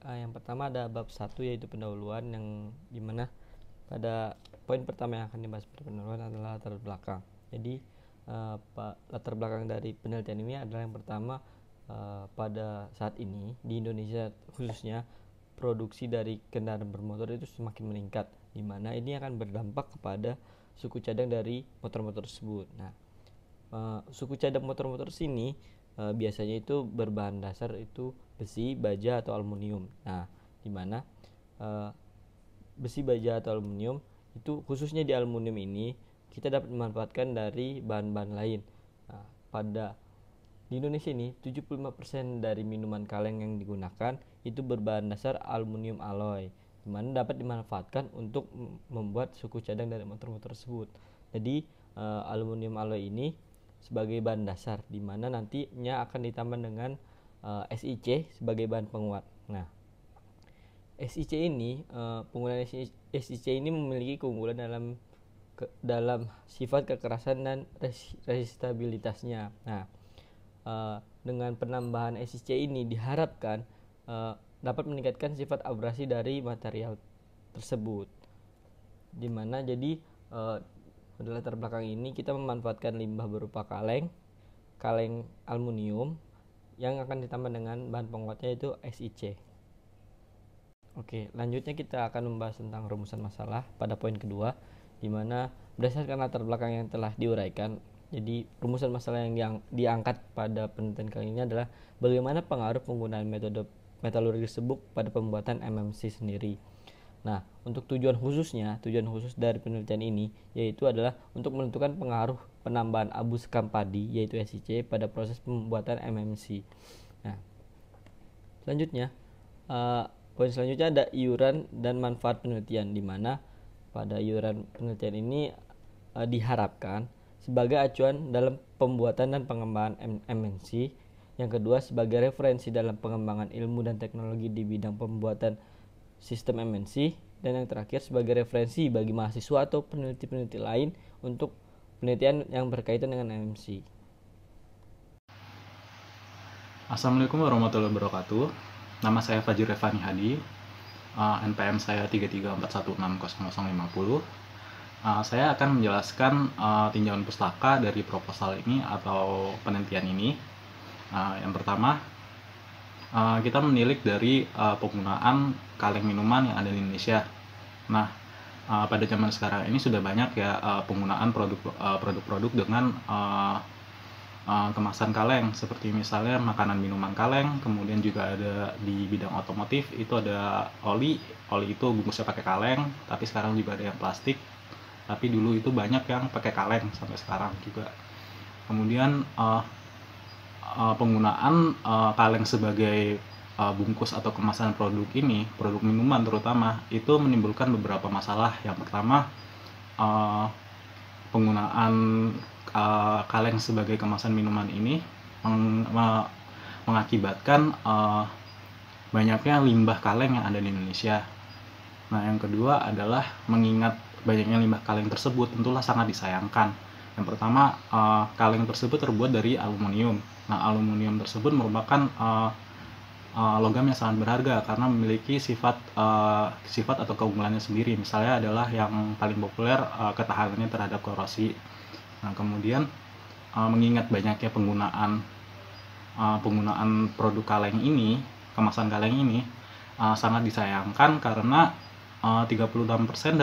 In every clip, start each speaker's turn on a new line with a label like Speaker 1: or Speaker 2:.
Speaker 1: Yang pertama ada bab 1 yaitu pendahuluan, yang dimana pada poin pertama yang akan dibahas pada pendahuluan adalah latar belakang. Jadi latar belakang dari penelitian ini adalah yang pertama, pada saat ini di Indonesia khususnya produksi dari kendaraan bermotor itu semakin meningkat, dimana ini akan berdampak kepada suku cadang dari motor-motor tersebut. Nah, suku cadang motor-motor sini biasanya itu berbahan dasar itu besi, baja atau aluminium. Nah, dimana besi, baja atau aluminium itu khususnya di aluminium ini kita dapat memanfaatkan dari bahan-bahan lain. Nah, di Indonesia ini 75% dari minuman kaleng yang digunakan itu berbahan dasar aluminium alloy, dimana dapat dimanfaatkan untuk membuat suku cadang dari motor-motor tersebut. Jadi aluminium alloy ini sebagai bahan dasar, dimana nantinya akan ditambah dengan SiC sebagai bahan penguat. Nah, SiC ini penggunaan SiC ini memiliki keunggulan dalam sifat kekerasan dan resistabilitasnya. Nah, dengan penambahan SiC ini diharapkan dapat meningkatkan sifat abrasi dari material tersebut. Dimana jadi pada latar belakang ini kita memanfaatkan limbah berupa kaleng aluminium yang akan ditambah dengan bahan penguatnya yaitu SiC. Lanjutnya kita akan membahas tentang rumusan masalah pada poin kedua, dimana berdasarkan latar belakang yang telah diuraikan. Jadi rumusan masalah yang diangkat pada penelitian kali ini adalah bagaimana pengaruh penggunaan metode metalurgi tersebut pada pembuatan MMC sendiri. Nah, untuk tujuan khusus dari penelitian ini yaitu adalah untuk menentukan pengaruh penambahan abu sekam padi yaitu SiC pada proses pembuatan MMC. Nah, poin selanjutnya ada iuran dan manfaat penelitian, di mana pada iuran penelitian ini diharapkan sebagai acuan dalam pembuatan dan pengembangan MMC. Yang kedua, sebagai referensi dalam pengembangan ilmu dan teknologi di bidang pembuatan sistem MMC. Dan yang terakhir, sebagai referensi bagi mahasiswa atau peneliti-peneliti lain untuk penelitian yang berkaitan dengan MMC.
Speaker 2: Assalamualaikum warahmatullahi wabarakatuh. Nama saya Fajir Revani Hadi. NPM saya 334160050. Saya akan menjelaskan tinjauan pustaka dari proposal ini atau penelitian ini. Yang pertama, kita menilik dari penggunaan kaleng minuman yang ada di Indonesia. Nah, pada zaman sekarang ini sudah banyak ya penggunaan produk-produk dengan kemasan kaleng, seperti misalnya makanan minuman kaleng. Kemudian juga ada di bidang otomotif itu ada oli itu bungkusnya pakai kaleng, tapi sekarang juga ada yang plastik, tapi dulu itu banyak yang pakai kaleng sampai sekarang juga. Kemudian penggunaan kaleng sebagai bungkus atau kemasan produk minuman terutama, itu menimbulkan beberapa masalah. Yang pertama, penggunaan kaleng sebagai kemasan minuman ini mengakibatkan banyaknya limbah kaleng yang ada di Indonesia. Nah, yang kedua adalah mengingat banyaknya limbah kaleng tersebut tentulah sangat disayangkan. Yang pertama, kaleng tersebut terbuat dari aluminium. Nah, aluminium tersebut merupakan logam yang sangat berharga karena memiliki sifat atau keunggulannya sendiri. Misalnya adalah yang paling populer ketahanannya terhadap korosi. Nah, kemudian mengingat banyaknya penggunaan produk kaleng ini, kemasan kaleng ini sangat disayangkan karena 36%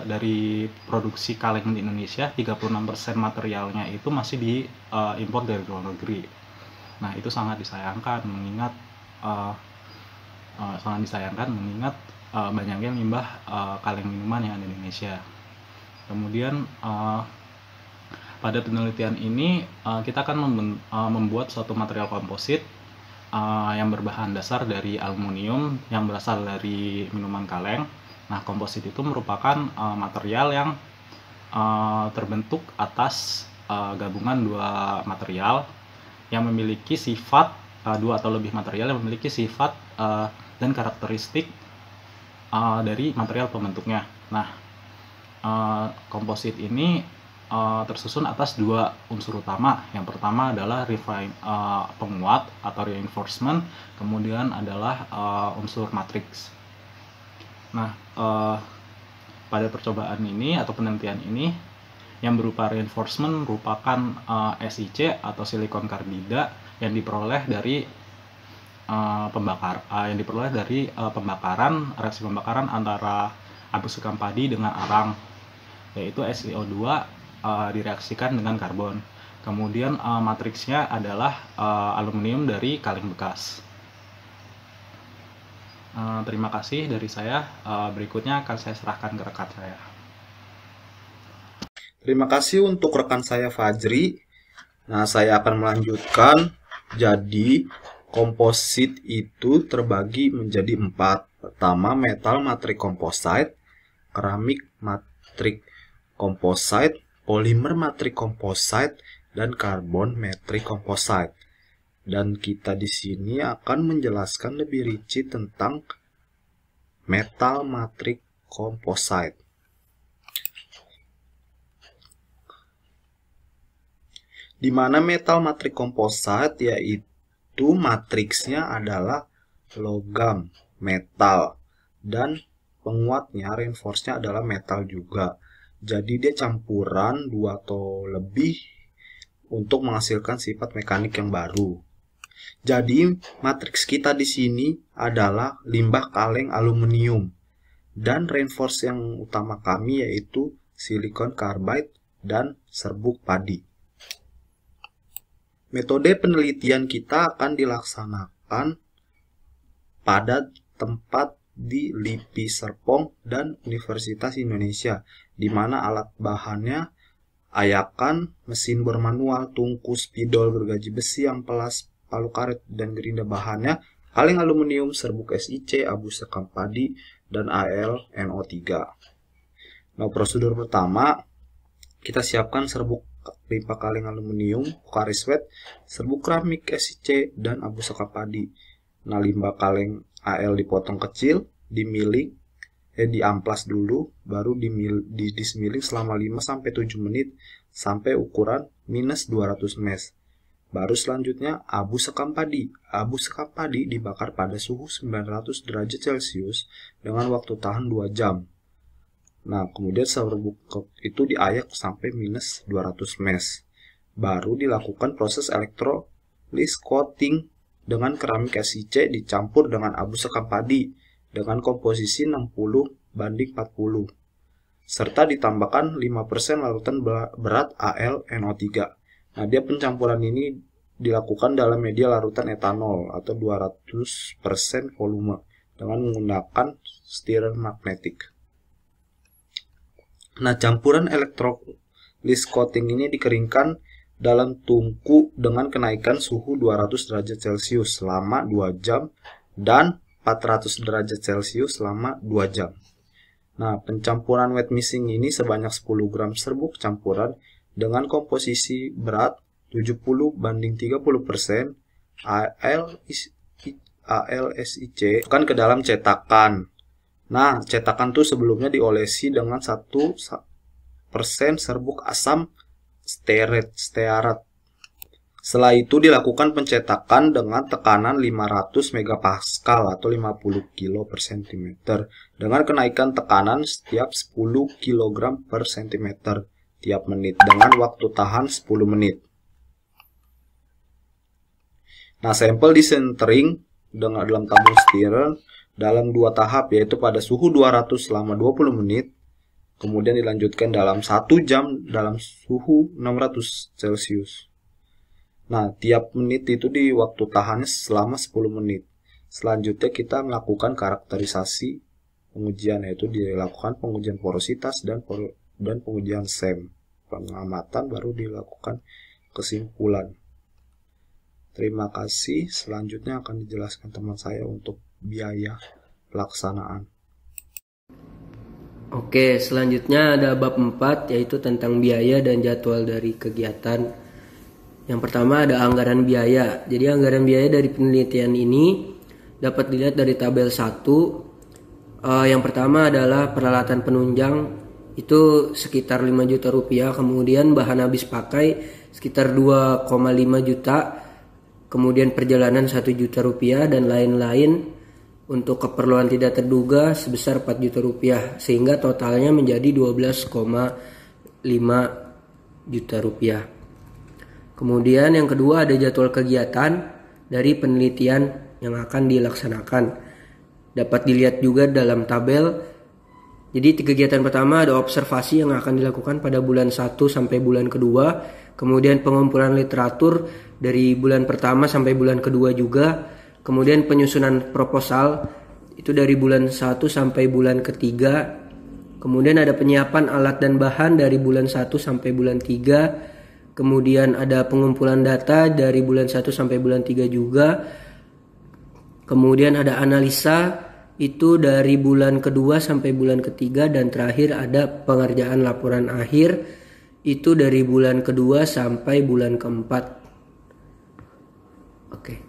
Speaker 2: dari produksi kaleng di Indonesia, 36% materialnya itu masih diimpor dari luar negeri. Nah, itu sangat disayangkan mengingat banyaknya limbah kaleng minuman yang ada di Indonesia. Kemudian pada penelitian ini kita akan membuat suatu material komposit yang berbahan dasar dari aluminium yang berasal dari minuman kaleng. Nah, komposit itu merupakan material yang terbentuk atas gabungan dua material yang memiliki sifat dua atau lebih material yang memiliki sifat dan karakteristik dari material pembentuknya. Nah, komposit ini tersusun atas dua unsur utama. Yang pertama adalah penguat atau reinforcement, kemudian adalah unsur matriks. Nah, pada percobaan ini atau penelitian ini yang berupa reinforcement merupakan SiC atau silikon karbida yang diperoleh dari reaksi pembakaran antara abu sekam padi dengan arang, yaitu SiO2 direaksikan dengan karbon. Kemudian matriksnya adalah aluminium dari kaleng bekas. Terima kasih dari saya. Berikutnya akan saya serahkan ke rekan saya.
Speaker 3: Terima kasih untuk rekan saya Fajri. Nah, saya akan melanjutkan. Jadi, komposit itu terbagi menjadi 4. Pertama, metal matrik komposit, keramik matrik komposit, polimer matrik komposit, dan karbon matrik komposit. Dan kita di sini akan menjelaskan lebih rinci tentang metal matrik komposit. Di mana metal matrik komposit yaitu matriksnya adalah logam metal dan penguatnya reinforce-nya adalah metal juga. Jadi dia campuran 2 atau lebih untuk menghasilkan sifat mekanik yang baru. Jadi matriks kita di sini adalah limbah kaleng aluminium dan reinforce yang utama kami yaitu silikon karbid dan serbuk padi. Metode penelitian kita akan dilaksanakan pada tempat di LIPI Serpong dan Universitas Indonesia, di mana alat bahannya ayakan, mesin bor manual, tungku, spidol, gergaji besi, amplas, palu karet, dan gerinda bahannya kaleng aluminium, serbuk SiC, abu sekam padi, dan AlNO3. Nah, prosedur pertama, kita siapkan serbuk limbah kaleng aluminium, karis wet, serbuk keramik SiC, dan abu sekam padi. Nah, limbah kaleng Al dipotong kecil, diamplas dulu, baru dismiling selama 5-7 menit sampai ukuran minus 200 mes. Baru selanjutnya abu sekam padi. Abu sekam padi dibakar pada suhu 900 derajat Celcius dengan waktu tahan 2 jam. Nah, kemudian serbuk itu diayak sampai minus 200 mes. Baru dilakukan proses elektrolis coating dengan keramik SiC dicampur dengan abu sekam padi dengan komposisi 60:40 serta ditambahkan 5% larutan berat AlNO3. Nah, dia pencampuran ini dilakukan dalam media larutan etanol atau 200% volume dengan menggunakan stirrer magnetik. Nah, campuran elektrolis coating ini dikeringkan dalam tungku dengan kenaikan suhu 200 derajat Celcius selama 2 jam dan 400 derajat Celcius selama 2 jam. Nah, pencampuran wet mixing ini sebanyak 10 gram serbuk campuran dengan komposisi berat 70:30% AlSiC kan ke dalam cetakan. Nah, cetakan tuh sebelumnya diolesi dengan 1% serbuk asam stearat. Setelah itu dilakukan pencetakan dengan tekanan 500 megapascal atau 50 kg per cm dengan kenaikan tekanan setiap 10 kg per cm tiap menit dengan waktu tahan 10 menit. Nah, sampel disentering dalam tabung stirrer dalam 2 tahap yaitu pada suhu 200 selama 20 menit. Kemudian dilanjutkan dalam 1 jam dalam suhu 600 Celcius. Nah, tiap menit itu di waktu tahannya selama 10 menit. Selanjutnya kita melakukan karakterisasi pengujian, yaitu dilakukan pengujian porositas dan pengujian SEM. Pengamatan baru dilakukan kesimpulan. Terima kasih. Selanjutnya akan dijelaskan teman saya untuk biaya pelaksanaan.
Speaker 4: Oke, selanjutnya ada bab 4 yaitu tentang biaya dan jadwal dari kegiatan. Yang pertama ada anggaran biaya. Jadi anggaran biaya dari penelitian ini dapat dilihat dari tabel 1. Yang pertama adalah peralatan penunjang itu sekitar 5 juta rupiah. Kemudian bahan habis pakai sekitar 2,5 juta. Kemudian perjalanan 1 juta rupiah dan lain-lain untuk keperluan tidak terduga sebesar 4 juta rupiah. Sehingga totalnya menjadi 12,5 juta rupiah. Kemudian yang kedua ada jadwal kegiatan dari penelitian yang akan dilaksanakan. Dapat dilihat juga dalam tabel. Jadi kegiatan pertama ada observasi yang akan dilakukan pada bulan 1 sampai bulan kedua. Kemudian pengumpulan literatur dari bulan pertama sampai bulan kedua juga. Kemudian penyusunan proposal itu dari bulan 1 sampai bulan ketiga. Kemudian ada penyiapan alat dan bahan dari bulan 1 sampai bulan 3. Kemudian ada pengumpulan data dari bulan 1 sampai bulan 3 juga. Kemudian ada analisa itu dari bulan kedua sampai bulan ketiga, dan terakhir ada pengerjaan laporan akhir itu dari bulan kedua sampai bulan keempat. Oke.